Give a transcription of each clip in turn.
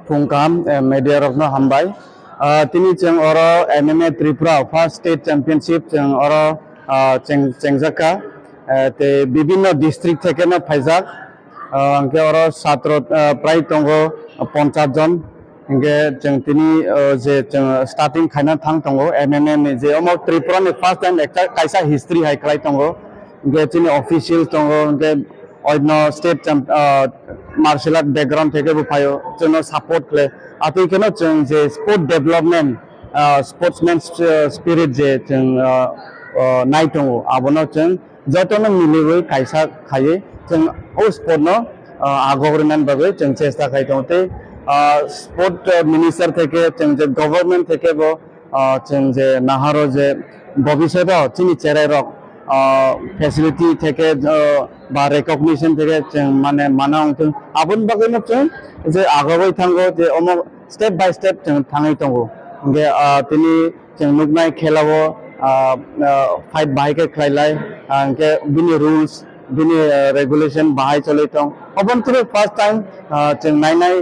Pungkam media rokno hambai tini Cheng oro MMA Tripura first state championship Cheng oro Chengjaka te bibinno district theke no phaijak angke oro satro prai tongo 50 jon ingke Cheng tini je starting khaina thang tongo MMA ni je omo Tripura ni first time ekta kaisa history hai krai tongo ingke tini official tongo ingke oino state martial art background থেকে পায়ো জন্য support করে আতো কেন যে sport development sportsman spirit যে night আবনো जों যতনো মিলিবই কাইসা খায়ে जों ও স্পোর্ট ন আগরনান ভাবে जों চেষ্টা খাইততে স্পোর্ট মিনিস্টার থেকে जों যে গভর্নমেন্ট থেকে जों যে নাহারো যে ভবিষ্যতে চিনি চেরাই রক ফ্যাসিলিটি থেকে বা রেকগনিশন থেকে মানে মানা অংথ আবন বাগৈনো যে আগাবাই থাঙ্গো যে অম স্টেপ বাই স্টেপ থাঙাই দङ যে তিনি নুকনাय খেলাবো ফাইট বাহাইকে খাইলাই আংকে বিনি রুলস বিনি রেগুলেশন বাহাই চলাই দङ অবন তুরে ফার্স্ট টাইম নাইনাই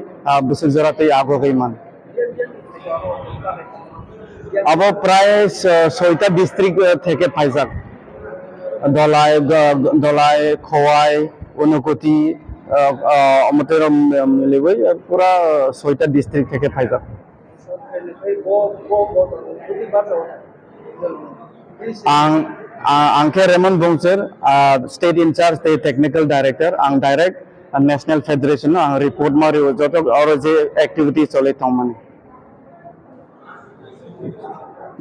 বছর জরাতে আগবাইমান আবো প্রায় 6টা ডিস্ট্রিক্ট থেকে ফাইজাক দলাই খোয়াই অনুকতি অমতেরম মিলিবই পুরা 6টা ডিস্ট্রিক্ট থেকে ফাইজাক आंखे रेमन बुंसर state incharge state technical director आं डायरेक्ट नेशनल फेडरेशन आं रिपोर्ट मारि जत और जे एक्टिविटी चले थांमाने